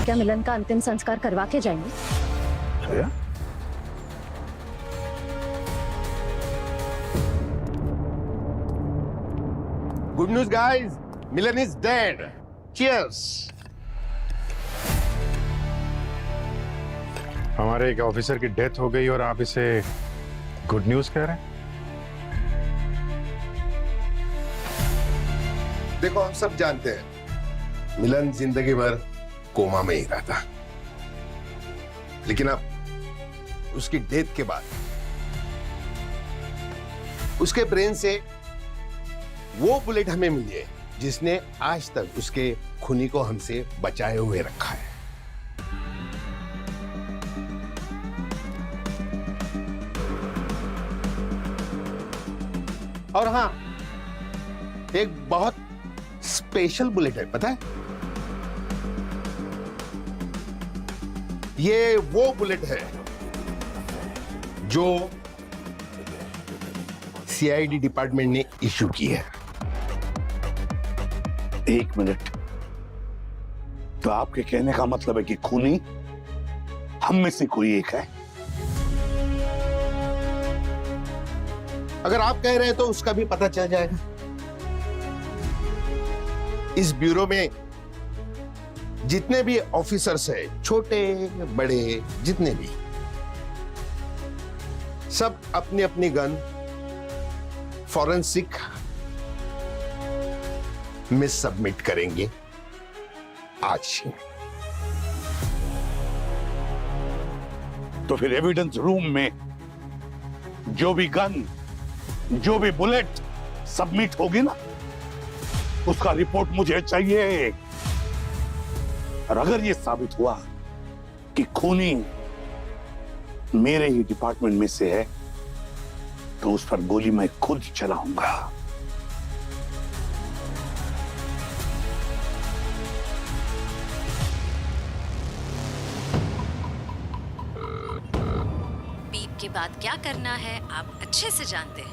क्या मिलन का अंतिम संस्कार करवा के जाएंगे? Shreya? Good news guys, Milan is dead. Cheers. हमारे एक ऑफिसर की डेथ हो गई और आप इसे गुड न्यूज कह रहे हैं? देखो, हम सब जानते हैं मिलन जिंदगी भर कोमा में ही रहता, लेकिन अब उसकी डेथ के बाद उसके ब्रेन से वो बुलेट हमें मिली है जिसने आज तक उसके खूनी को हमसे बचाए हुए रखा है। और हाँ, एक बहुत स्पेशल बुलेट है, पता है? ये वो बुलेट है जो सीआईडी डिपार्टमेंट ने इशू की है। एक मिनट, तो आपके कहने का मतलब है कि खूनी हम में से कोई एक है? अगर आप कह रहे हैं तो उसका भी पता चल जाएगा। इस ब्यूरो में जितने भी ऑफिसर्स हैं, छोटे बड़े जितने भी, सब अपनी अपनी गन फॉरेंसिक में सबमिट करेंगे आज ही। तो फिर एविडेंस रूम में जो भी गन, जो भी बुलेट सबमिट होगी ना, उसका रिपोर्ट मुझे चाहिए। और अगर यह साबित हुआ कि खूनी मेरे ही डिपार्टमेंट में से है, तो उस पर गोली मैं खुद चलाऊंगा। बीप के बाद क्या करना है आप अच्छे से जानते हैं।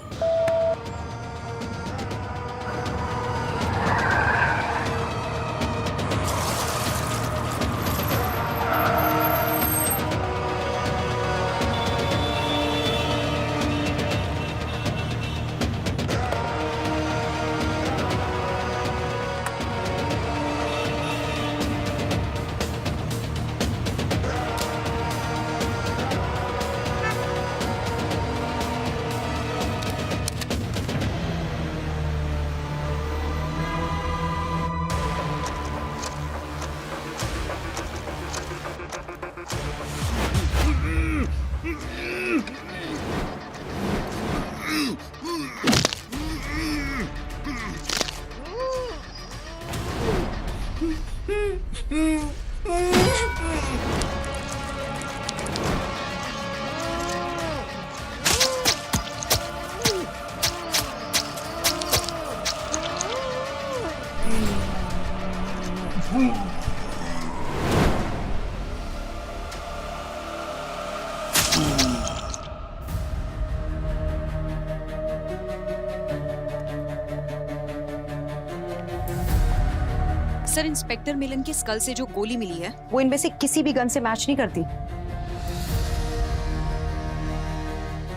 सर, इंस्पेक्टर मिलन की स्कल से जो गोली मिली है वो इनमें से किसी भी गन से मैच नहीं करती।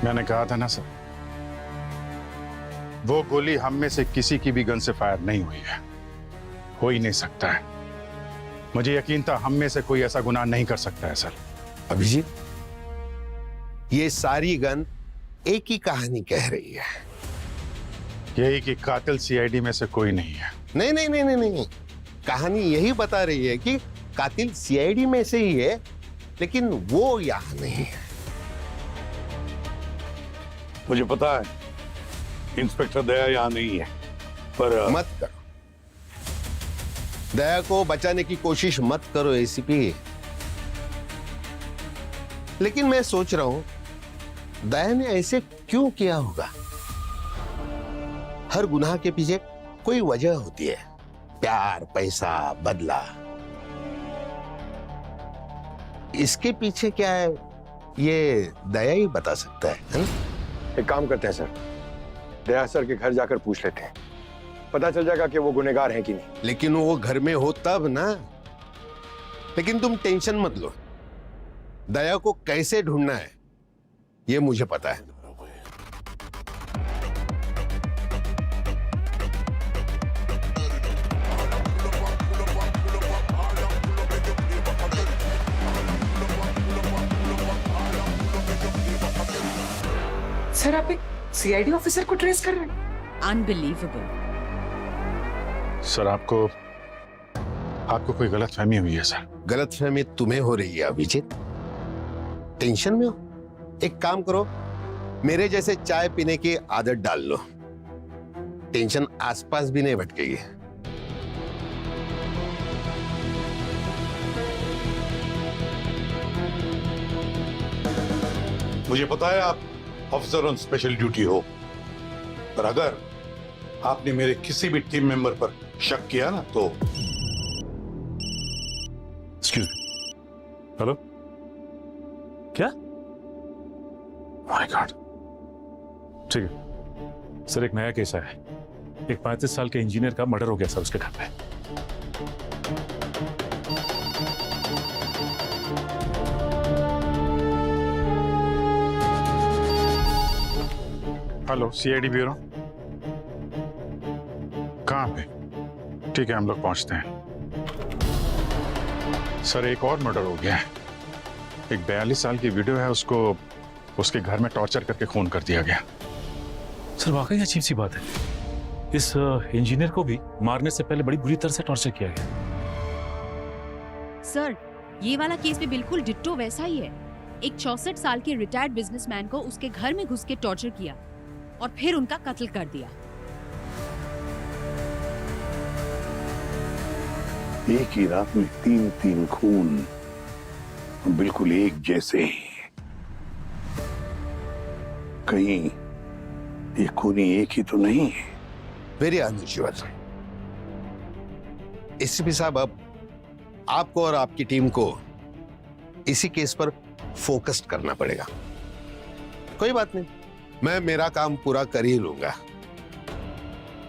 मैंने कहा था ना सर, वो गोली हम में से किसी की भी गन से फायर नहीं हुई है, हो ही नहीं सकता है। मुझे यकीन था हम में से कोई ऐसा गुनाह नहीं कर सकता है सर। अभिजीत, ये सारी गन एक ही कहानी कह रही है। यही कि कातिल सीआईडी में से कोई नहीं है। नहीं नहीं नहीं नहीं नहीं, कहानी यही बता रही है कि कातिल सीआईडी में से ही है, लेकिन वो यहां नहीं है। मुझे पता है इंस्पेक्टर दया यहां नहीं है, पर मत करो, दया को बचाने की कोशिश मत करो एसीपी। लेकिन मैं सोच रहा हूं दया ने ऐसे क्यों किया होगा। हर गुनाह के पीछे कोई वजह होती है, प्यार, पैसा, बदला। इसके पीछे क्या है ये दया ही बता सकता है ना? एक काम करते हैं सर, दया सर के घर जाकर पूछ लेते हैं, पता चल जाएगा कि वो गुनहगार हैं कि नहीं। लेकिन वो घर में हो तब ना। लेकिन तुम टेंशन मत लो, दया को कैसे ढूंढना है ये मुझे पता है। सर आप एक सीआईडी ऑफिसर को ट्रेस कर रहे हैं? अनबिलीवेबल। सर आपको कोई गलतफहमी हुई है सर। गलतफहमी तुम्हें हो रही है अभिजीत, टेंशन में हो। एक काम करो, मेरे जैसे चाय पीने की आदत डाल लो, टेंशन आसपास भी नहीं भटकेगी। मुझे पता है आप ऑफिसर ऑन स्पेशल ड्यूटी हो, पर अगर आपने मेरे किसी भी टीम मेंबर पर शक किया ना तो एक्सक्यूज मी। हेलो, क्या? My God. ठीक है सर, एक नया केस आया है। एक 35 साल के इंजीनियर का मर्डर हो गया सर उसके घर पे। Hello, CID bureau. कहाँ पे? ठीक है, हम लोग पहुंचते हैं। सर एक और मर्डर हो गया है। एक 42 साल की वीडियो है, उसको उसके घर में टॉर्चर करके खून कर दिया गया। सर वाकई अजीब सी बात है, इस इंजीनियर को भी मारने से पहले बड़ी बुरी तरह से टॉर्चर किया गया। सर ये वाला केस भी बिल्कुल डिट्टो वैसा ही है। एक 64 साल के रिटायर्ड बिजनेसमैन को उसके घर में घुस के टॉर्चर किया और फिर उनका कत्ल कर दिया। एक ही रात में 3 खून, बिल्कुल एक जैसे। कहीं ये खूनी एक ही तो नहीं है? Very unusual. एसीपी साहब, अब आपको और आपकी टीम को इसी केस पर फोकस करना पड़ेगा। कोई बात नहीं, मैं मेरा काम पूरा कर ही लूंगा।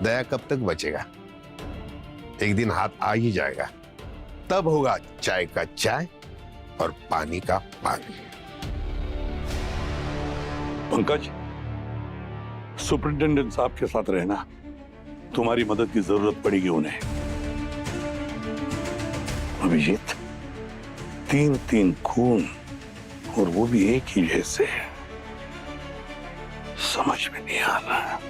दया कब तक बचेगा? एक दिन हाथ आ ही जाएगा, तब होगा चाय का चाय और पानी का पानी। पंकज, सुपरिंटेंडेंट साहब के साथ रहना, तुम्हारी मदद की जरूरत पड़ेगी उन्हें। अभिजीत, 3 खून और वो भी एक ही जैसे, समझ में नहीं आ रहा।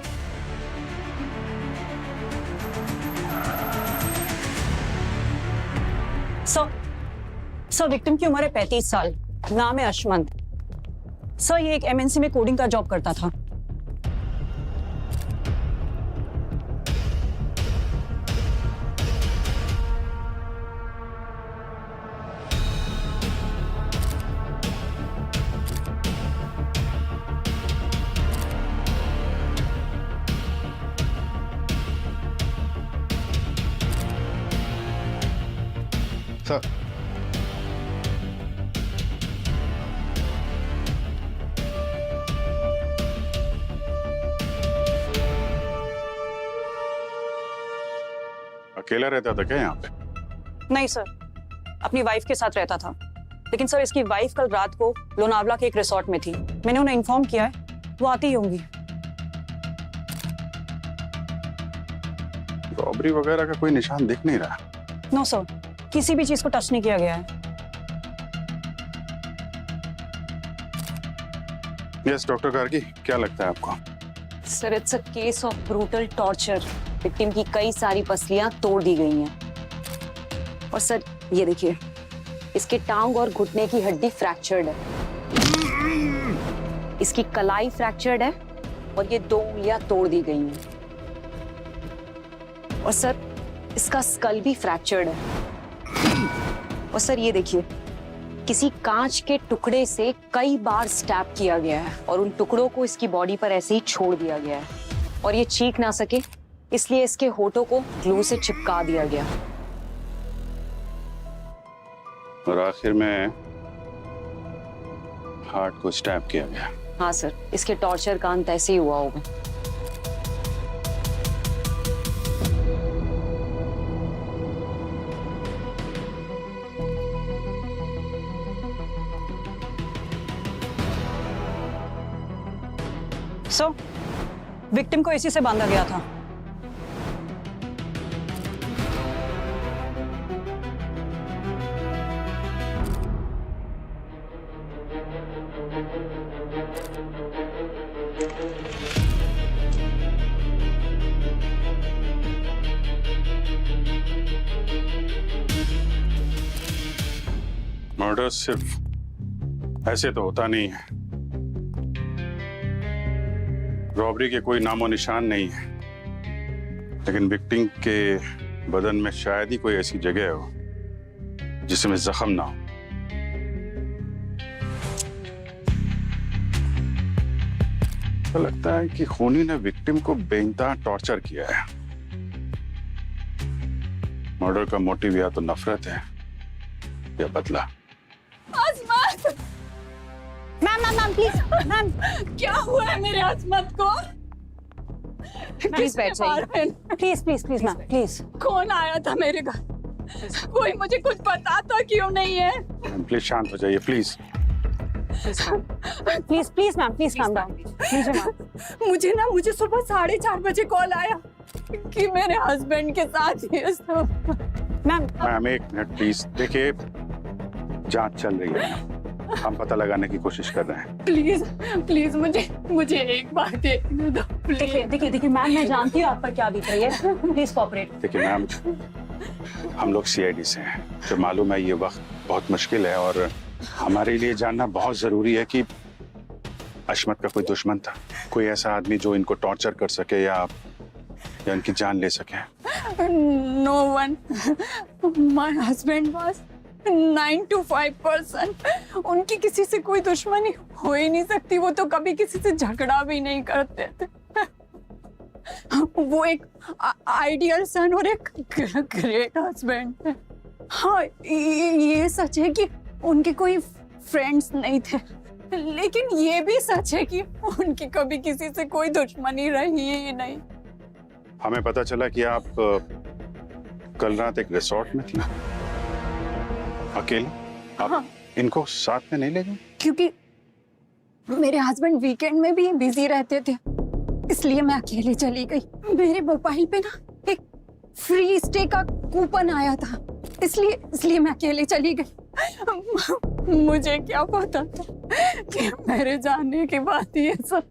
सर विक्टिम की उम्र है 35 साल, नाम है अशमंत। सर ये एक एमएनसी में कोडिंग का जॉब करता था। सर अकेला रहता था क्या यहाँ पे? नहीं सर, अपनी वाइफ के साथ रहता था। लेकिन सर इसकी वाइफ कल रात को लोनावला के एक रिसोर्ट में थी। मैंने उन्हें इन्फॉर्म किया है, वो आती ही होंगी। रॉबरी वगैरह का कोई निशान दिख नहीं रहा। नो सर, किसी भी चीज को टच नहीं किया गया है। यस डॉक्टर गार्गी, क्या लगता है आपको? Sir it's a case of brutal torture. Victim की कई सारी पसलियां तोड़ दी गई हैं। और सर ये देखिए, इसके टांग और घुटने की हड्डी फ्रैक्चर्ड है, इसकी कलाई फ्रैक्चर्ड है और ये 2 उंगलियां तोड़ दी गई हैं। और सर इसका स्कल भी फ्रैक्चर्ड है। और सर ये देखिए, किसी कांच के टुकड़े से कई बार स्टैप किया गया है और उन टुकड़ों को इसकी बॉडी पर ऐसे ही छोड़ दिया गया है। और ये चीख ना सके इसलिए इसके होठों को ग्लू से चिपका दिया गया। और आखिर में हार्ट को स्टैप किया गया। हाँ सर, इसके टॉर्चर का अंत ऐसे ही हुआ होगा। सो विक्टिम को एसी से बांधा गया था। मर्डर सिर्फ ऐसे तो होता नहीं है। रॉबरी के कोई नामो निशान नहीं है, लेकिन विक्टिम के बदन में शायद ही कोई ऐसी जगह हो जिसमें जख्म ना हो। तो लगता है कि खूनी ने विक्टिम को बेइंतहा टॉर्चर किया है। मर्डर का मोटिव या तो नफरत है या बदला। मैम प्लीज मैम, क्या हुआ है मेरे अजमत को? प्लीज बैठ जाइए। Please please please ma'am please. कौन आया था मेरे घर? कोई मुझे कुछ बताता क्यों नहीं है? प्लीज शांत हो जाइए please. Please please ma'am please calm down. मुझे सुबह 4:30 बजे कॉल आया कि मेरे हस्बैंड के साथ ये सब। मैम एक मिनट प्लीज। देखिए जांच चल रही है, हम पता लगाने की कोशिश कर रहे हैं। प्लीज प्लीज मुझे एक बार देखने दो। देखिए मैम, मैं जानती हूँ आप पर क्या बीत रही है। Please cooperate. देखिए मैम, हम लोग सीआईडी से हैं, जो मालूम है ये वक्त बहुत मुश्किल है और हमारे लिए जानना बहुत जरूरी है कि अशमत का कोई दुश्मन था, कोई ऐसा आदमी जो इनको टॉर्चर कर सके या इनकी जान ले सके। No one. My husband was 9 to 5%. उनकी किसी से कोई दुश्मनी हो ही नहीं सकती। वो तो कभी किसी से झगड़ा भी नहीं करते थे। वो एक आइडियल सन और एक ग्रेट हस्बैंड है। हाँ, ये सच है कि उनके कोई फ्रेंड्स नहीं थे, लेकिन ये भी सच है कि उनकी कभी किसी से कोई दुश्मनी रही ही नहीं। हमें पता चला कि आप कल रात एक रिसोर्ट में थी अकेले। आप हाँ। इनको साथ में नहीं ले गए? क्योंकि मेरे हस्बैंड वीकेंड में भी बिजी रहते थे, इसलिए मैं अकेले चली गई। मेरे मोबाइल पे ना एक फ्री स्टे का कूपन आया था, इसलिए मैं अकेले चली गई। मुझे क्या पता था कि मेरे जाने के बाद ये सब।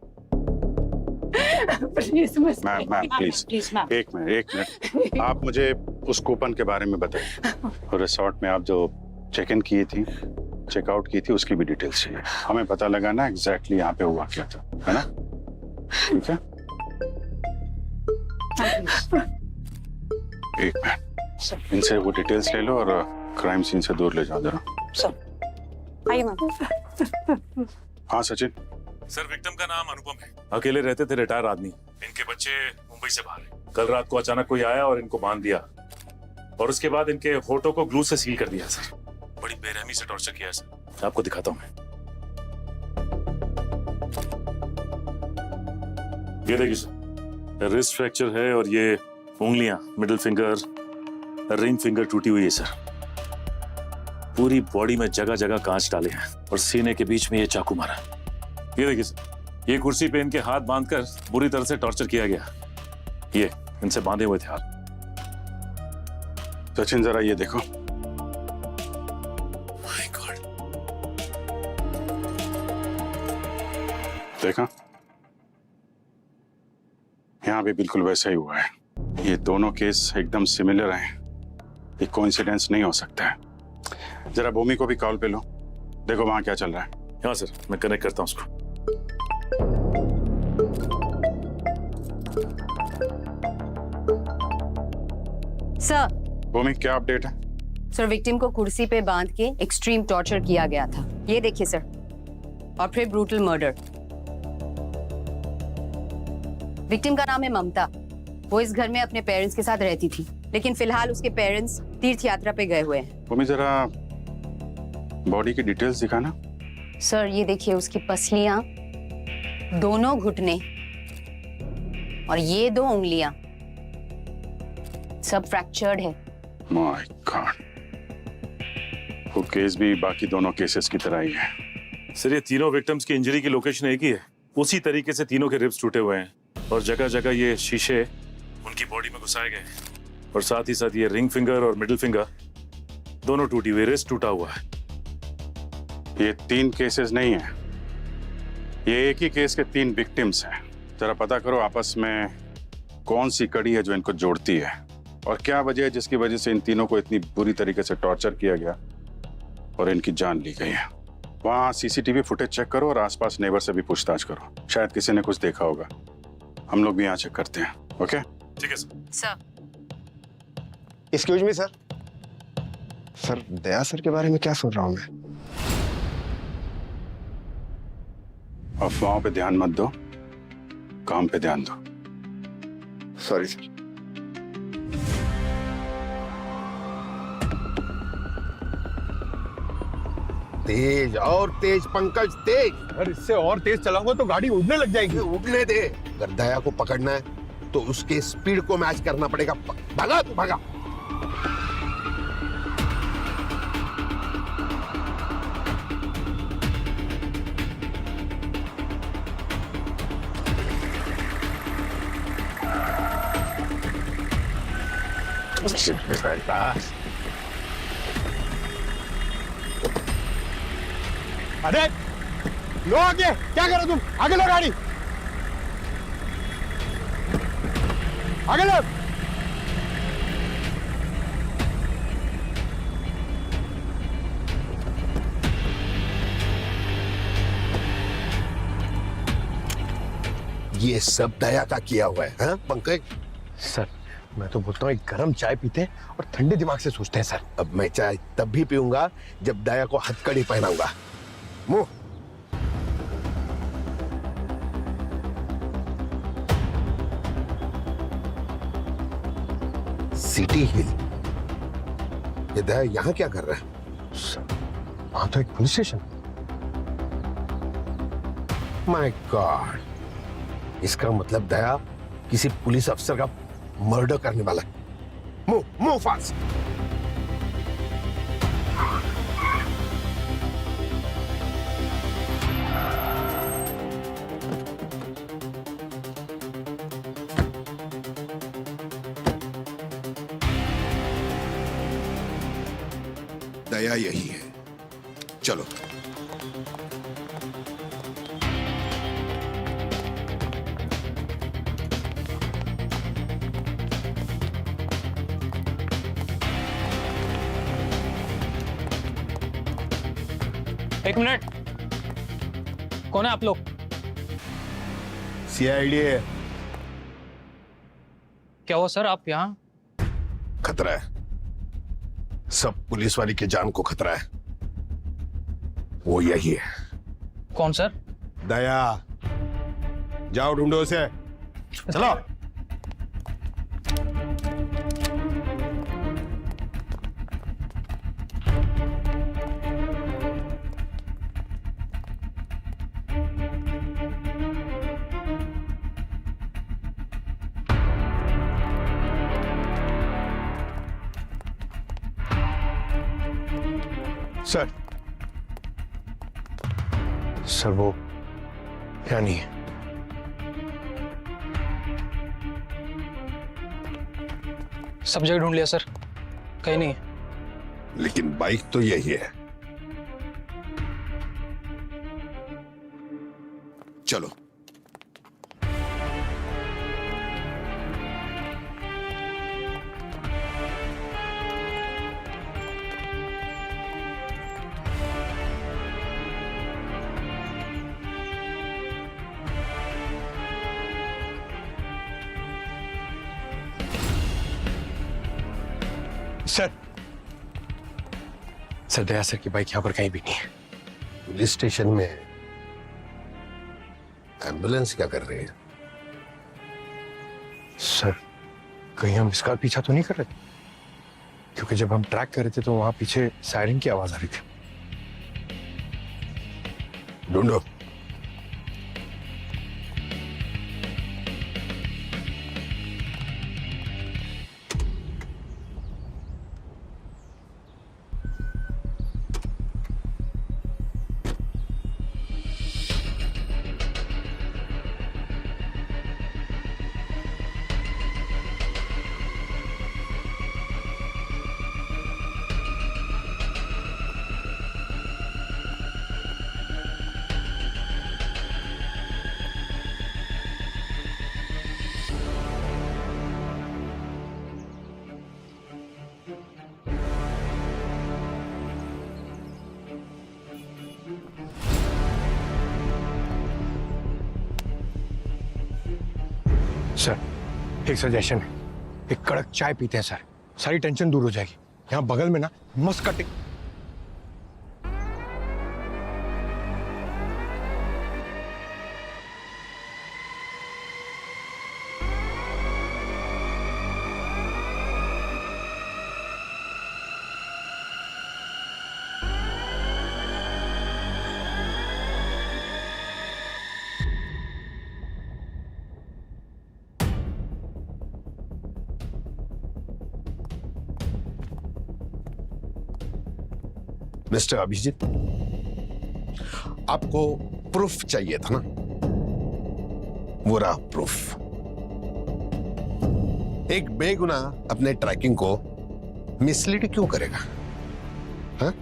प्लीज मैम प्लीज एक मिनट। आप मुझे उस कूपन के बारे में बताइए। रिसोर्ट में आप जो चेक इन की थी, चेकआउट की थी, उसकी भी डिटेल्स चाहिए। हमें पता लगाना एग्जैक्टली यहाँ पे हुआ क्या था, है ना? ठीक है, एक मिनट। इनसे वो डिटेल्स ले लो और क्राइम सीन से दूर ले जाओ जरा। आइए मैम। हाँ सचिन। सर, विक्टिम का नाम अनुपम है, अकेले रहते थे, रिटायर आदमी। इनके बच्चे मुंबई से बाहर हैं। कल रात को अचानक कोई आया और इनको बांध दिया और उसके बाद इनके होठों को ग्लू से सील कर दिया। सर, बड़ी बेरहमी से टॉर्चर किया है सर। आपको दिखाता हूं मैं। ये देखिए सर, रिस्ट फ्रैक्चर है और ये उंगलियां, मिडिल फिंगर, रिंग फिंगर टूटी हुई है सर। पूरी बॉडी में जगह जगह कांच डाले हैं और सीने के बीच में ये चाकू मारा। ये देखिए सर, ये कुर्सी पे इनके हाथ बांधकर बुरी तरह से टॉर्चर किया गया। ये इनसे बांधे हुए थे हाथ। सचिन जरा ये देखो। माय गॉड, देखा, यहाँ भी बिल्कुल वैसा ही हुआ है। ये दोनों केस एकदम सिमिलर हैं। ये कोइंसिडेंस नहीं हो सकता है। जरा भूमि को भी कॉल पे लो, देखो वहां क्या चल रहा है। हाँ सर, मैं कनेक्ट करता हूँ उसको। सर, भूमि क्या अपडेट है? सर, विक्टिम को कुर्सी पे बांध के एक्सट्रीम टॉर्चर किया गया था। ये देखिए सर, और फिर ब्रूटल मर्डर। विक्टिम का नाम है ममता। वो इस घर में अपने पेरेंट्स के साथ रहती थी, लेकिन फिलहाल उसके पेरेंट्स तीर्थ यात्रा पे गए हुए हैं। भूमि जरा बॉडी की डिटेल्स दिखाना। सर, ये देखिए, उसकी पसलियां, दोनों घुटने और ये 2 उंगलियां सब फ्रैक्चर्ड है। माय गॉड, वो केस भी बाकी दोनों केसेस की तरह ही है। सर, ये तीनों विक्टिम्स की इंजरी की लोकेशन एक ही है। उसी तरीके से तीनों के रिब्स टूटे हुए हैं और जगह जगह ये शीशे उनकी बॉडी में घुसाए गए और साथ ही साथ ये रिंग फिंगर और मिडिल फिंगर दोनों टूटी हुई, रिस्ट टूटा हुआ है। ये 3 केसेस नहीं है, ये एक ही केस के 3 विक्टिम्स हैं। जरा पता करो आपस में कौन सी कड़ी है जो इनको जोड़ती है और क्या वजह है जिसकी वजह से इन तीनों को इतनी बुरी तरीके से टॉर्चर किया गया और इनकी जान ली गई है। वहाँ सीसीटीवी फुटेज चेक करो और आसपास नेबर से भी पूछताछ करो, शायद किसी ने कुछ देखा होगा। हम लोग भी यहाँ चेक करते हैं। ओके, ठीक है sir. Sir, excuse me sir. Sir Daya sir के बारे में क्या सुन रहा हूँ मैं? अफवाहों पे ध्यान मत दो, काम पे ध्यान दो। Sorry sir. तेज और तेज पंकज, तेज। अगर इससे और तेज चलाऊंगा तो गाड़ी उड़ने लग जाएगी। उड़ने दे। अगर दया को पकड़ना है तो उसके स्पीड को मैच करना पड़ेगा। भागा तू, भागा। अरे लो आगे, क्या करो तुम? आगे लो गाड़ी, आगे लो। ये सब दया का किया हुआ है, हाँ पंकज? सर मैं तो बोलता हूँ एक गर्म चाय पीते हैं और ठंडे दिमाग से सोचते हैं सर। अब मैं चाय तब भी पीऊंगा जब दया को हथकड़ी पहनाऊंगा। मुंह। सिटी हिल। ये दया यहाँ क्या कर रहा है? सर वहां तो एक पुलिस स्टेशन। माय गॉड, इसका मतलब दया किसी पुलिस अफसर का मर्डर करने वाला है। Move move fast. दया यही है, चलो। एक मिनट, कौन है आप लोग? सीआईडी है। क्या हुआ सर, आप यहाँ? खतरा है, सब पुलिस वाली के जान को खतरा है। वो यही है। कौन सर? दया। जाओ ढूंढो उसे, चलो। सर सर वो क्या नहीं है। सब जगह ढूंढ लिया सर, कहीं नहीं है। लेकिन बाइक तो यही है। चलो। सर दया सर की बाइक यहाँ पर कहीं भी नहीं है। पुलिस स्टेशन में एम्बुलेंस क्या कर रही है? सर कहीं हम इसका पीछा तो नहीं कर रहे? क्योंकि जब हम ट्रैक कर रहे थे तो वहां पीछे सायरन की आवाज आ रही थी। ढूंढो। सर एक सजेशन है, एक कड़क चाय पीते हैं सर, सारी टेंशन दूर हो जाएगी। यहाँ बगल में ना मस्त कटिंग। मिस्टर अभिजीत, आपको प्रूफ चाहिए था ना? वो रहा प्रूफ। एक बेगुनाह अपने ट्रैकिंग को मिसलीड क्यों करेगा? हाँ?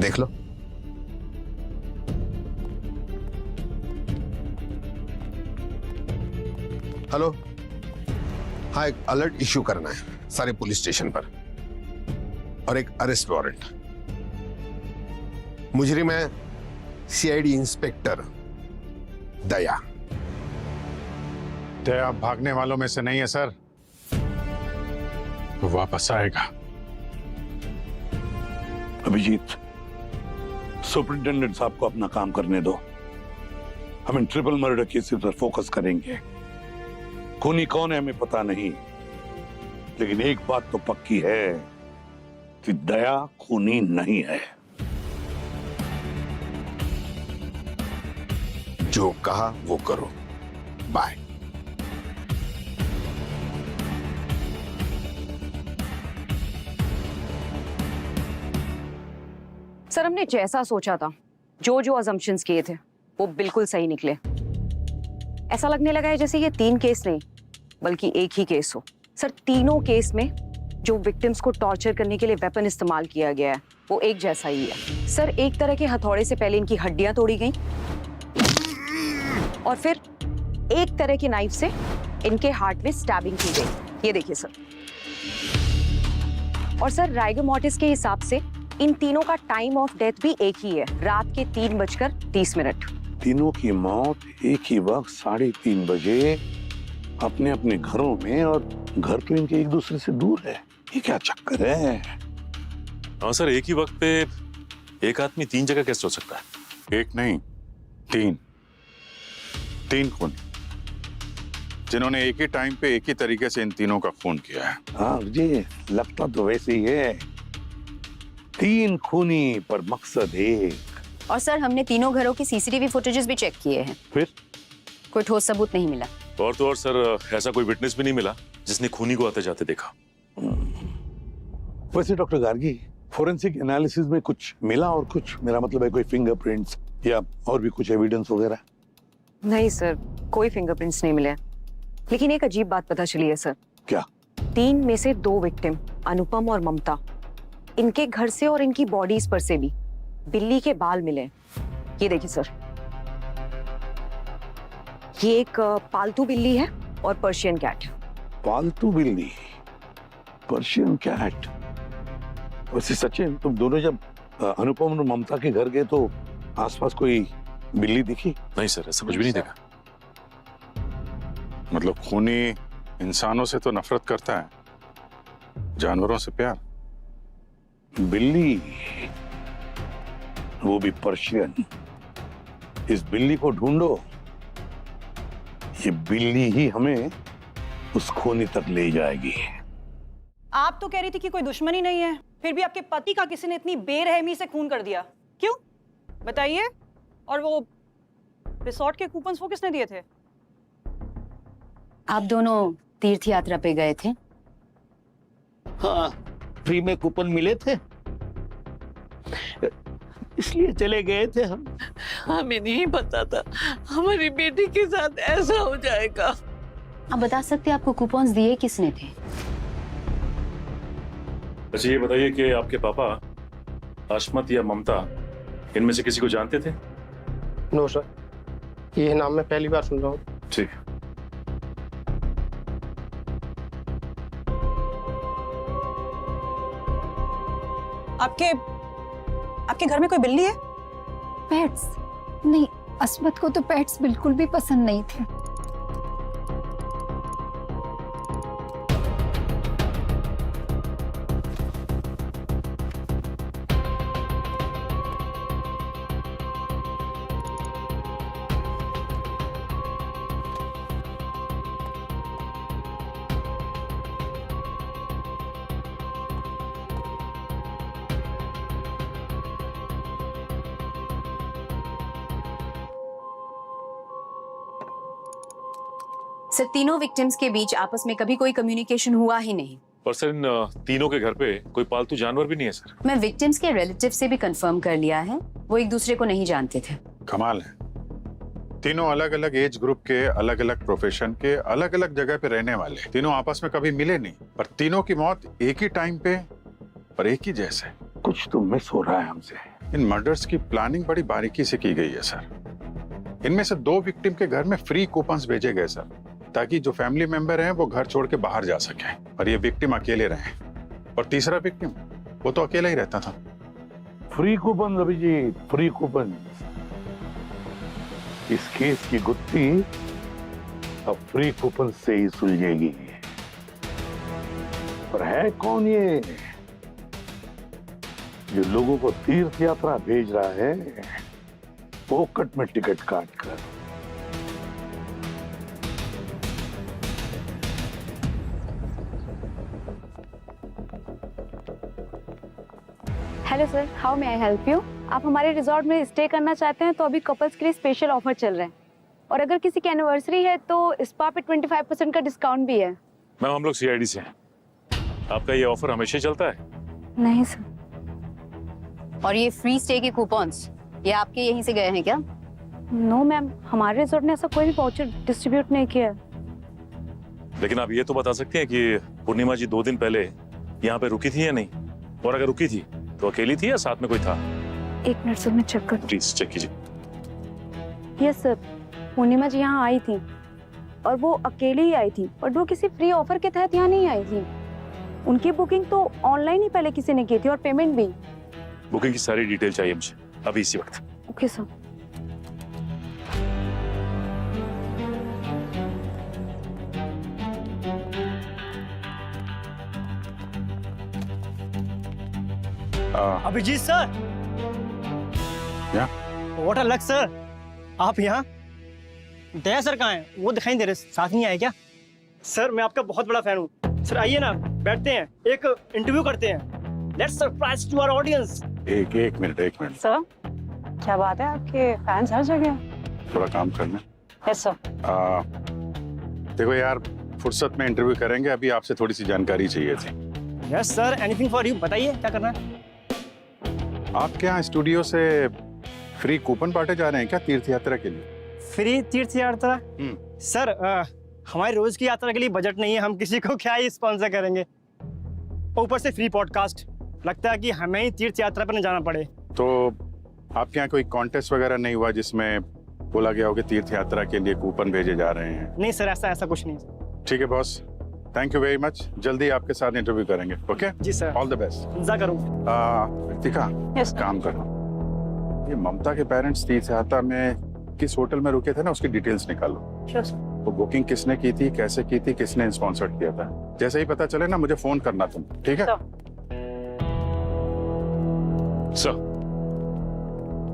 देख लो। हेलो, हाँ, एक अलर्ट इश्यू करना है सारे पुलिस स्टेशन पर और एक अरेस्ट वारंट। मुजरिम है सीआईडी इंस्पेक्टर दया। दया भागने वालों में से नहीं है सर, वो वापस आएगा। अभिजीत, सुपरिंटेंडेंट साहब को अपना काम करने दो। हम इन ट्रिपल मर्डर केसेस पर फोकस करेंगे। खूनी कौन है हमें पता नहीं, लेकिन एक बात तो पक्की है कि दया खूनी नहीं है। जो कहा वो करो। बाय। सर, हमने जैसा सोचा था, जो जो अजम्पशंस किए थे वो बिल्कुल सही निकले। ऐसा लगने लगा है जैसे ये 3 केस नहीं बल्कि एक ही केस हो। सर, तीनों केस में जो विक्टिम्स को टॉर्चर करने के लिए वेपन इस्तेमाल किया गया है वो एक जैसा ही है। सर, एक तरह के हथौड़े से पहले इनकी हड्डियां तोड़ी गई और फिर एक तरह के नाइफ से इनके हार्ट में स्टैबिंग की गई। ये देखिए सर। और सर, राइगर मॉर्टिस के हिसाब से इन तीनों का टाइम ऑफ डेथ भी एक ही है, रात के 3:30। तीनों की मौत एक ही वक्त 3:30 बजे अपने अपने घरों में, और घर तो इनके एक दूसरे से दूर है। ये क्या चक्कर है? हाँ सर, एक ही वक्त पे एक आदमी 3 जगह कैसे हो सकता है? एक नहीं, 3 खून, जिन्होंने एक ही टाइम पे एक ही तरीके से इन तीनों का खून किया है। हाँ जी, लगता तो वैसे ही है। 3 खूनी पर मकसद एक। और सर, हमने तीनों घरों की सीसीटीवी फुटेजेस भी चेक किए हैं। फिर कोई ठोस सबूत नहीं मिला। और तो और सर, ऐसा कोई विटनेस भी नहीं मिला जिसने खूनी को आते जाते देखा। वैसे डॉक्टर गार्गी, फोरेंसिक एनालिसिस में कुछ मिला और कुछ, मेरा मतलब है कोई फिंगरप्रिंट्स या और भी कुछ एविडेंस वगैरह? नहीं सर, कोई फिंगरप्रिंट्स नहीं मिले। लेकिन एक अजीब बात पता चली है सर। क्या? 3 में से 2 विक्टिम, अनुपम और ममता, इनके घर से और इनकी बॉडीज पर से भी बिल्ली के बाल मिले। ये देखिए सर, ये एक पालतू बिल्ली है और पर्शियन कैट। पालतू बिल्ली, पर्शियन कैट। वैसे सचिन, तुम दोनों जब अनुपम और ममता के घर गए तो आसपास कोई बिल्ली दिखी? नहीं सर, ऐसा कुछ भी नहीं देखा। मतलब खूनी इंसानों से तो नफरत करता है, जानवरों से प्यार। बिल्ली, वो भी पर्शियन। इस बिल्ली को ढूंढो, ये बिल्ली ही हमें उस खूनी तक ले जाएगी। आप तो कह रही थी कि कोई दुश्मनी नहीं है, फिर भी आपके पति का किसी ने इतनी बेरहमी से खून कर दिया, क्यों बताइए? और वो रिसोर्ट के कूपन्स वो किसने दिए थे? आप दोनों तीर्थ यात्रा पे गए थे? हाँ, फ्री में कूपन मिले थे, इसलिए चले गए थे हम। हमें नहीं पता था हमारी बेटी के साथ ऐसा हो जाएगा। आप बता सकते आपको कूपन्स दिए किसने थे? अच्छा ये बताइए कि आपके पापा अश्मत या ममता इनमें से किसी को जानते थे? नो सर, ये नाम मैं पहली बार सुन रहा हूँ। ठीक। आपके घर में कोई बिल्ली है? पेट्स नहीं, अस्मत को तो पेट्स बिल्कुल भी पसंद नहीं थे। सर तीनों विक्टिम्स के बीच आपस में कभी कोई कम्युनिकेशन हुआ ही नहीं। पर सर इन तीनों के घर पे कोई पालतू जानवर भी नहीं है सर। मैं विक्टिम्स के रिलेटिव से भी कंफर्म कर लिया है, वो एक दूसरे को नहीं जानते थे। कमाल है, तीनों अलग अलग एज ग्रुप के, अलग अलग प्रोफेशन के, अलग अलग जगह पे रहने वाले, तीनों आपस में कभी मिले नहीं, पर तीनों की मौत एक ही टाइम पे पर एक ही जैसे। कुछ तो मिस हो रहा है हमसे। इन मर्डर्स की प्लानिंग बड़ी बारीकी से की गई है सर। इनमें से 2 विक्टिम के घर में फ्री कूपन्स भेजे गए सर, ताकि जो फैमिली मेंबर हैं वो घर छोड़ के बाहर जा सके, और ये विक्टिम अकेले रहे। और तीसरा विक्टिम, वो तो अकेला ही रहता था। Free coupon Abhijeet, free coupon. इस केस की गुत्थी अब फ्री कूपन से ही सुलझेगी। पर है कौन ये जो लोगों को तीर्थ यात्रा भेज रहा है पोकट में टिकट काट कर? Hello sir, how may I help you? आप हमारे रिजॉर्ट में स्टे करना चाहते हैं तो अभी कपल्स के लिए स्पेशल ऑफर चल रहे हैं, और अगर किसी की एनिवर्सरी है तो स्पा पे 25% का डिस्काउंट भी है। मैम हम लोग CID से हैं। आपका ये ऑफर हमेशा चलता है? नहीं सर। और ये फ्री स्टे के कूपन्स ये आपके यहीं से गए हैं क्या? नो मैम, हमारे रिजॉर्ट ने ऐसा कोई भी वाउचर डिस्ट्रीब्यूट नहीं किया। लेकिन आप ये तो बता सकते हैं कि पूर्णिमा जी 2 दिन पहले यहाँ पे रुकी थी या नहीं, और अगर रुकी थी तो अकेली थी या साथ में कोई था? 1 मिनट सर, मैं चेक कर। प्लीज चेक कीजिए। यस सर, पूर्णिमा जी यहाँ आई थी और वो अकेली ही आई थी, और वो किसी फ्री ऑफर के तहत यहाँ नहीं आई थी। उनकी बुकिंग तो ऑनलाइन ही पहले किसी ने की थी, और पेमेंट भी। बुकिंग की सारी डिटेल चाहिए मुझे अभी इसी वक्त। Okay sir. Abhijeet sir, what a luck sir, आप यहाँ? दया सर कहाँ हैं? वो दिखाई दे रहे, साथ नहीं आए क्या? सर मैं आपका बहुत बड़ा फैन हूँ सर, आइए ना, बैठते हैं, एक इंटरव्यू करते हैं। Let's surprise to our audience. एक मिनट सर, क्या बात है, आपके फैंस हर जगह हैं। थोड़ा काम करना। Yes sir. देखो यार, फुर्सत में इंटरव्यू करेंगे, अभी आपसे थोड़ी सी जानकारी चाहिए थी। Yes sir, anything for you, बताइए क्या करना है? आपके यहाँ स्टूडियो से फ्री कूपन बांटे जा रहे हैं क्या तीर्थ यात्रा के लिए? फ्री तीर्थ यात्रा? सर हमारी रोज की यात्रा के लिए बजट नहीं है, हम किसी को क्या ही स्पॉन्सर करेंगे। ऊपर से फ्री पॉडकास्ट, लगता है कि हमें ही तीर्थ यात्रा पर न जाना पड़े। तो आपके यहाँ कोई कॉन्टेस्ट वगैरह नहीं हुआ जिसमें बोला गया हो कि तीर्थ यात्रा के लिए कूपन भेजे जा रहे हैं? नहीं सर, ऐसा कुछ नहीं। ठीक है boss, thank you very much, जल्दी आपके साथ इंटरव्यू करेंगे। Okay ji sir, all the best. इंतजार करूँ। रितिका, काम करो, ये ममता के पेरेंट्स तीर्थ यात्रा में किस होटल में रुके थे ना, उसकी डिटेल्स निकालो। वो बुकिंग किसने की थी, कैसे की थी, किसने स्पॉन्सर किया था, जैसे ही पता चले ना मुझे फोन करना तुम, ठीक है?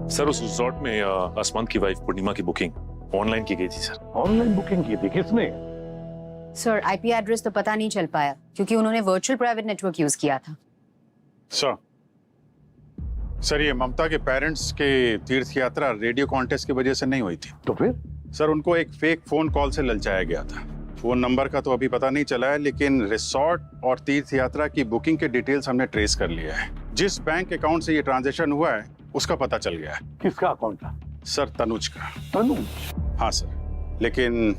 सर उस रिजॉर्ट में आसमान की वाइफ पूर्णिमा की बुकिंग ऑनलाइन की गई थी सर। ऑनलाइन बुकिंग की थी? किसने? सर IP एड्रेस तो पता नहीं चल पाया, क्योंकि उन्होंने वर्चुअल प्राइवेट नेटवर्क यूज किया था। सर ये ममता के पेरेंट्स के तीर्थ यात्रा रेडियो कॉन्टेस्ट की वजह से नहीं हुई थी। तो फिर? सर उनको एक फेक फोन कॉल से ललचाया गया था। फोन नंबर का तो अभी पता नहीं चला है, लेकिन रिसोर्ट और तीर्थ यात्रा की बुकिंग के डिटेल्स हमने ट्रेस कर लिया है। जिस बैंक अकाउंट से ये ट्रांजैक्शन हुआ है उसका पता चल गया है। किसका अकाउंट था? सर तनुज का। तनुज? हाँ सर, लेकिन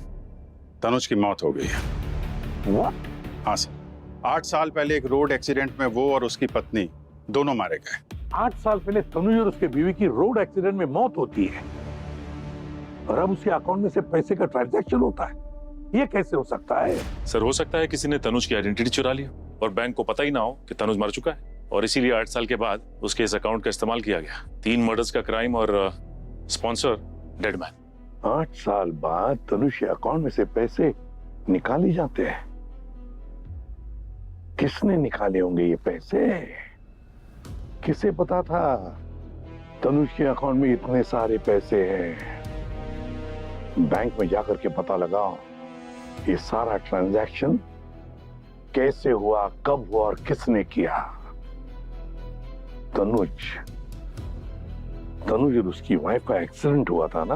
तनुज की मौत हो गई है। हाँ सर, 8 साल पहले एक रोड एक्सीडेंट में वो और उसकी पत्नी दोनों मारे गए। 8 साल पहले तनुज और उसके बीवी की रोड एक्सीडेंट में मौत होती है, और अब उसके अकाउंट में से पैसे का ट्रांजैक्शन होता है। ये कैसे हो सकता है? सर हो सकता है किसी ने तनुज की आइडेंटिटी चुरा लिया और बैंक को पता ही ना हो कि तनुज मर चुका है, और इसीलिए 8 साल के बाद उसके इस अकाउंट का इस्तेमाल किया गया। 3 मर्डर्स का क्राइम और स्पॉन्सर डेड मैन। 8 साल बाद तनुज के अकाउंट में से पैसे निकाले जाते हैं। किसने निकाले होंगे ये पैसे? किसे पता था तनुज के अकाउंट में इतने सारे पैसे हैं? बैंक में जाकर के पता लगाओ ये सारा ट्रांजैक्शन कैसे हुआ, कब हुआ और किसने किया। तनुज और उसकी वाइफ का एक्सीडेंट हुआ था ना,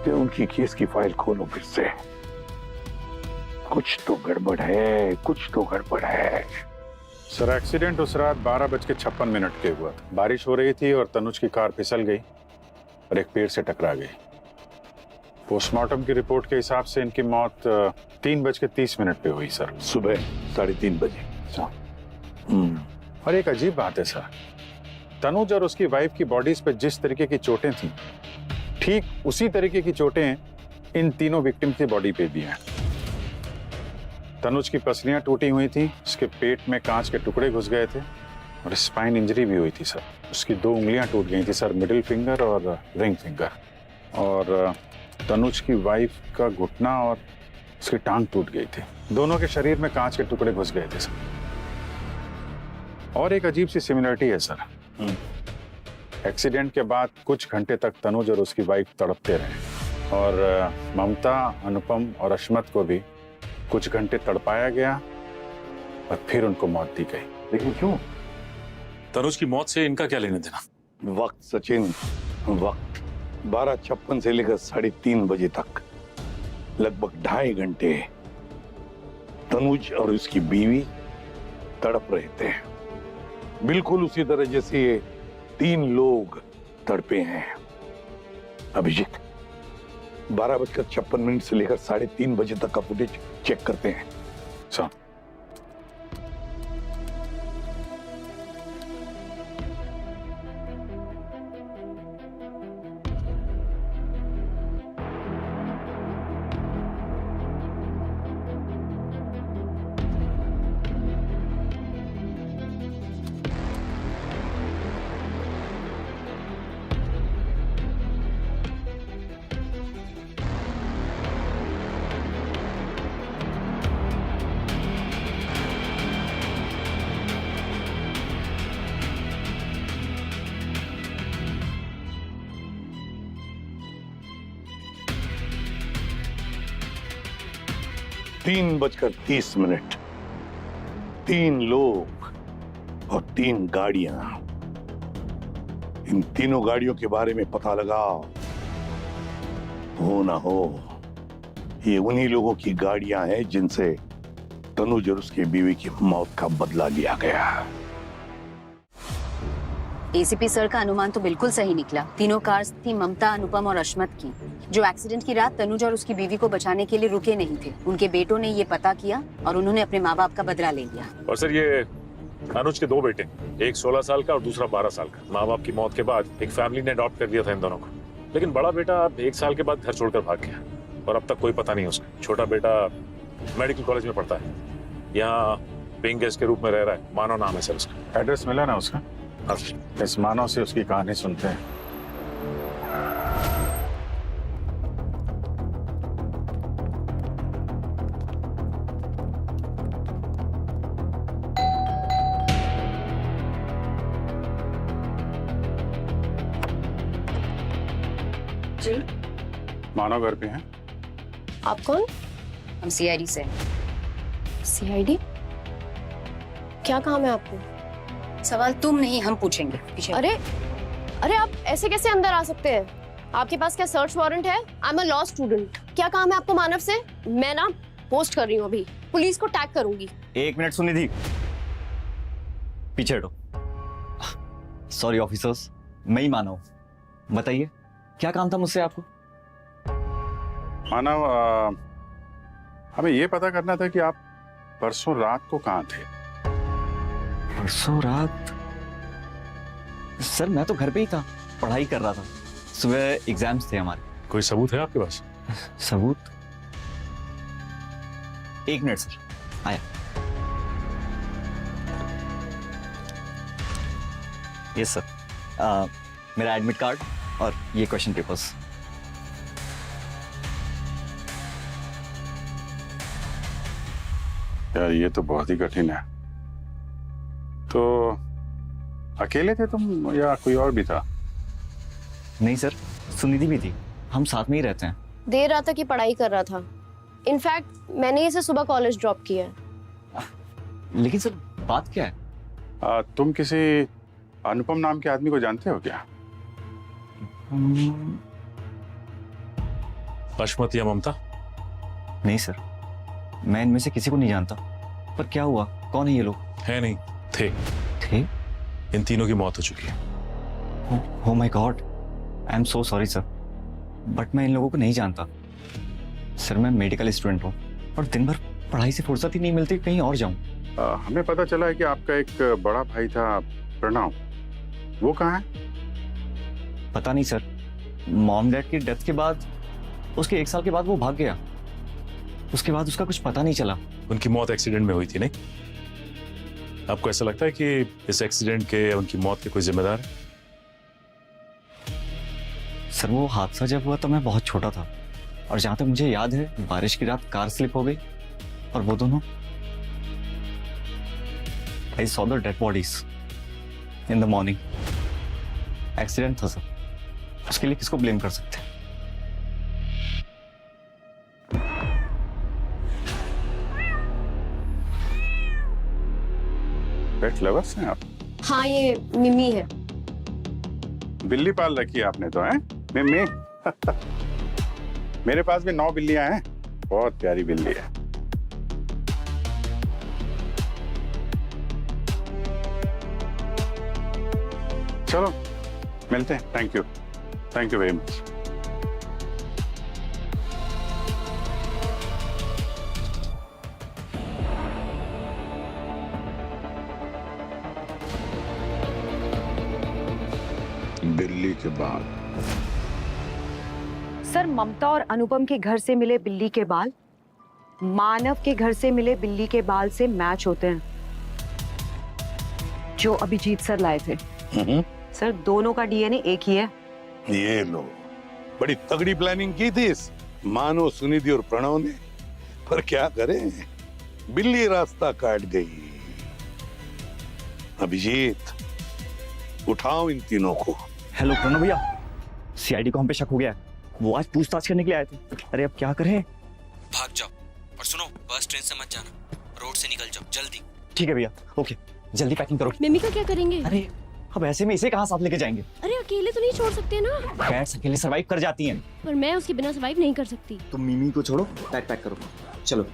देखते उनकी केस की फाइल खोलो फिर से। कुछ तो गड़बड़ है, कुछ तो गड़बड़ है। सर एक्सीडेंट उस रात 12:56 के हुआ था। बारिश हो रही थी और तनुज की कार फिसल गई और एक पेड़ से टकरा गई। पोस्टमार्टम की रिपोर्ट के हिसाब से इनकी मौत 3:30 पे हुई सर। सुबह 3:30 बजे। और एक अजीब बात है सर, तनुज और उसकी वाइफ की बॉडीज पे जिस तरीके की चोटें थी, ठीक उसी तरीके की चोटें इन तीनों विक्टिम की बॉडी पे भी हैं। तनुज की पसलियां टूटी हुई थी, उसके पेट में कांच के टुकड़े घुस गए थे और स्पाइन इंजरी भी हुई थी सर। उसकी 2 उंगलियां टूट गई थी सर, मिडिल फिंगर और रिंग फिंगर। और तनुज की वाइफ का घुटना और उसकी टांग टूट गई थी। दोनों के शरीर में कांच के टुकड़े घुस गए थे सर। और एक अजीब सी सिमिलरिटी है सर, एक्सीडेंट के बाद कुछ घंटे तक तनुज और उसकी वाइफ तड़पते रहे और ममता, अनुपम और अश्मत को भी कुछ घंटे तड़पाया गया और फिर उनको मौत दी गई। लेकिन क्यों? तनुज की मौत से इनका क्या लेने देना? वक्त सचिन, वक्त 12:56 से लेकर 3:30 बजे तक लगभग 2.5 घंटे तनुज और उसकी बीवी तड़प रहे थे, बिल्कुल उसी तरह जैसे ये 3 लोग तड़पे हैं। अभिजीत, 12:56 से लेकर 3:30 बजे तक का फुटेज चेक करते हैं। सर तीन 3:30, 3 लोग और 3 गाड़ियां। इन तीनों गाड़ियों के बारे में पता लगा हो ना हो, ये उन्हीं लोगों की गाड़ियां हैं जिनसे तनुज और उसके बीवी की मौत का बदला लिया गया। एसीपी सर का अनुमान तो बिल्कुल सही निकला। तीनों कार्स थी ममता, अनुपम और अश्मत की, जो एक्सीडेंट की रात तनुज और उसकी बीवी को बचाने के लिए रुके नहीं थे। उनके बेटों ने ये पता किया और उन्होंने अपने माँ बाप का बदला ले लिया। और सर ये अनुज के 2 बेटे, एक 16 साल का और दूसरा 12 साल का। माँ बाप की मौत के बाद एक फैमिली ने अडॉप्ट कर दिया था इन दोनों को, लेकिन बड़ा बेटा 1 साल के बाद घर छोड़कर भाग गया और अब तक कोई पता नहीं उसका। छोटा बेटा मेडिकल कॉलेज में पढ़ता है, यहाँ पेइंग गेस्ट के रूप में रह रहा है। मानव नाम है सर उसका। एड्रेस मिला ना उसका? इस मानव से उसकी कहानी सुनते हैं। जी मानव घर पे हैं? आप कौन? हम सीआईडी से। सीआईडी? क्या काम है आपको? सवाल तुम नहीं हम पूछेंगे। पीछे। अरे अरे आप ऐसे कैसे अंदर आ सकते हैं? आपके पास क्या सर्च वारंट है? आई एम अ लॉ स्टूडेंट। क्या काम है आपको मानव से? मैं ना पोस्ट कर रही हूँ अभी, पुलिस को टैग करूंगी। 1 मिनट सुनी थी, पीछे हटो। सॉरी ऑफिसर्स, मैं ही मानव। बताइए क्या काम था मुझसे आपको? मानव, हमें ये पता करना था कि आप परसों रात को कहाँ थे? परसों रात? सर मैं तो घर पे ही था, पढ़ाई कर रहा था। सुबह एग्जाम्स थे हमारे। कोई सबूत है आपके पास? सबूत? 1 मिनट सर, आया। यस सर, मेरा एडमिट कार्ड और ये क्वेश्चन पेपर्स। यार ये तो बहुत ही कठिन है। तो अकेले थे तुम या कोई और भी था? नहीं सर, सुनिधि भी थी, हम साथ में ही रहते हैं। देर रात तक की पढ़ाई कर रहा था। इनफैक्ट मैंने इसे सुबह कॉलेज ड्रॉप किया है। लेकिन सर बात क्या है? तुम किसी अनुपम नाम के आदमी को जानते हो क्या? अश्मत या ममता? नहीं सर, मैं इनमें से किसी को नहीं जानता। पर क्या हुआ, कौन है ये लोग? है नहीं, थे। इन तीनों की मौत हो चुकी है। Oh my God, I am so sorry sir, but मैं इन लोगों को नहीं जानता। सर मैं मेडिकल स्टूडेंट हूँ और दिन भर पढ़ाई से फुर्सत ही नहीं मिलती कहीं और जाऊँ। हमें पता चला है कि आपका एक बड़ा भाई था प्रणव, वो कहाँ है? पता नहीं सर, मॉम डैड की डेथ के बाद उसके 1 साल के बाद वो भाग गया। उसके बाद उसका कुछ पता नहीं चला। उनकी मौत एक्सीडेंट में हुई थी, नहीं? आपको ऐसा लगता है कि इस एक्सीडेंट के, उनकी मौत के कोई जिम्मेदार है? सर वो हादसा जब हुआ तो मैं बहुत छोटा था, और जहां तक मुझे याद है बारिश की रात कार स्लिप हो गई और वो दोनों, I saw the dead bodies in the morning. Accident था सर, उसके लिए किसको ब्लेम कर सकते हैं? पेट लवर्स हैं आप? हाँ, ये मिमी है। बिल्ली पाल रखी है आपने तो, है मिमी? मेरे पास भी 9 बिल्लियां हैं, बहुत प्यारी बिल्ली है। चलो मिलते हैं। Thank you very much. Delhi के बाद सर, ममता और अनुपम के घर से मिले बिल्ली के बाल मानव के घर से मिले बिल्ली के बाल से मैच होते हैं, जो अभिजीत सर लाए थे। सर दोनों का डीएनए एक ही है। ये लो, बड़ी तगड़ी प्लानिंग की थी इस मानो, सुनिधि और प्रणव ने, पर क्या करें, बिल्ली रास्ता काट गई। अभिजीत, उठाओ इन तीनों को। हेलो प्रणव भैया, सीआईडी को हम पे शक हो गया है। वो आज पूछताछ करने के लिए आए थे। अरे अब क्या करें? भाग जाओ, और सुनो, बस ट्रेन से मत जाना, रोड से निकल जाओ जल्दी। ठीक है भैया, ओके, जल्दी पैकिंग करो। मिमी का क्या करेंगे? अरे अब ऐसे में इसे कहाँ साथ लेके जाएंगे? अरे अकेले तो नहीं छोड़ सकते ना। कैट्स अकेले सर्वाइव कर जाती हैं। पर मैं उसके बिना सर्वाइव नहीं कर सकती। तुम मिमी को छोड़ो, पैक करो, चलो।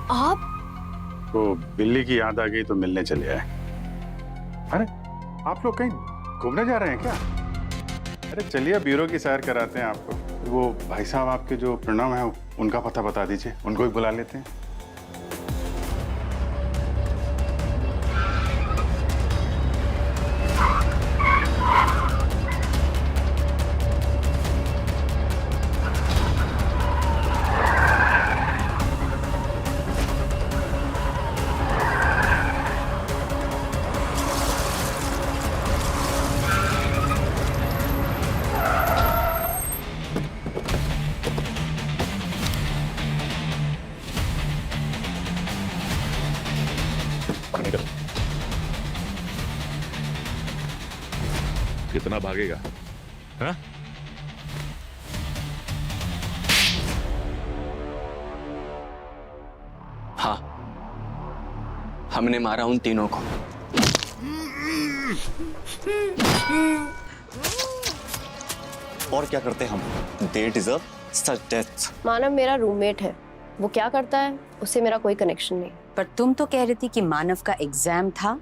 आप? तो बिल्ली की याद आ गई तो मिलने चले आए। अरे आप लोग कहीं घूमने जा रहे हैं क्या? अरे चलिए ब्यूरो की सैर कराते हैं आपको। वो भाई साहब आपके जो प्रणव है उनका पता बता दीजिए, उनको ही बुला लेते हैं। कितना भागेगा? हाँ? हाँ, हमने मारा उन तीनों को। और क्या करते हम? They deserve such death. मानव मेरा रूममेट है, वो क्या करता है उससे मेरा कोई कनेक्शन नहीं। पर तुम तो कह रही थी कि मानव का एग्जाम था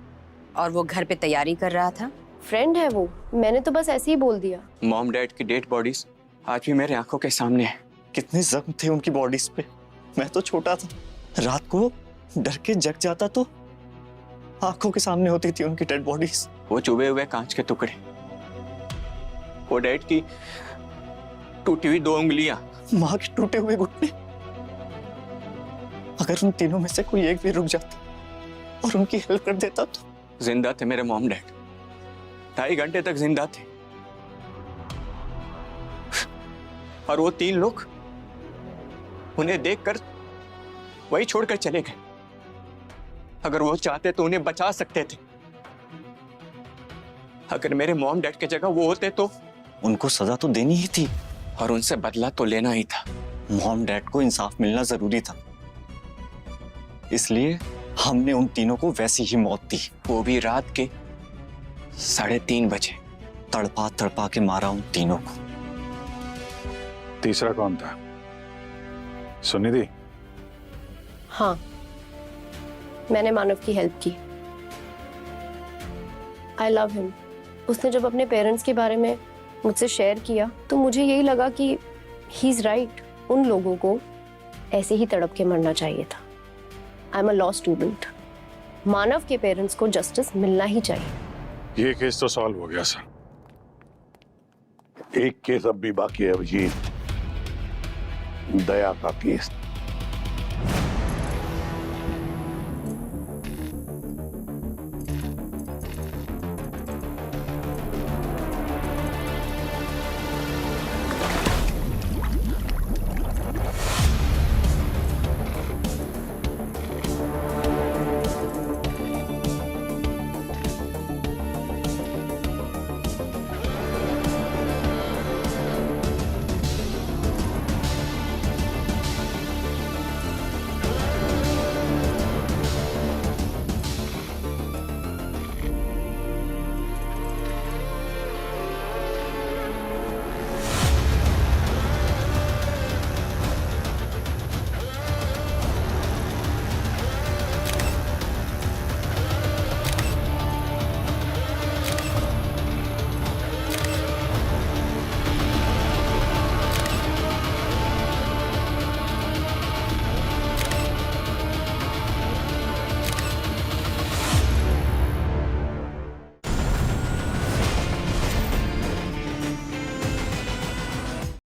और वो घर पे तैयारी कर रहा था। फ्रेंड है वो, मैंने तो बस ऐसे ही बोल दिया। मॉम डैड की डेड बॉडीज आज भी मेरे आंखों के सामने है। कितने जख्म थे उनकी बॉडीज पे। मैं तो छोटा था, रात को डर के जग जाता तो आंखों के सामने होती थी उनकी डेड बॉडीज। वो चुभे हुए कांच के टुकड़े, वो डैड की टूटी हुई 2 उंगलियां, माँ के टूटे हुए घुटने। अगर उन तीनों में से कोई एक भी रुक जाता और उनकी हेल्प कर देता तो। जिंदा थे मेरे मॉम डैड, 2.5 घंटे तक जिंदा थे, और वो 3 लोग उन्हें देखकर वही छोड़कर चले गए। अगर वो चाहते तो उन्हें बचा सकते थे। अगर मेरे मॉम डैड की जगह वो होते तो उनको सजा तो देनी ही थी, और उनसे बदला तो लेना ही था। मॉम डैड को इंसाफ मिलना जरूरी था। इसलिए हमने उन तीनों को वैसी ही मौत दी, वो भी रात के 3:30 बजे। तड़पा तड़पा के मारा उन तीनों को। तीसरा कौन था? सुनिधि? हाँ, मैंने मानव की हेल्प की। I love him. उसने जब अपने पेरेंट्स के बारे में मुझसे शेयर किया तो मुझे यही लगा कि ही इज राइट। उन लोगों को ऐसे ही तड़प के मरना चाहिए था। I am a law student. Manav के पेरेंट्स को जस्टिस मिलना ही चाहिए। ये केस तो सॉल्व हो गया सर। एक केस अब भी बाकी है अभिजीत, दया का केस।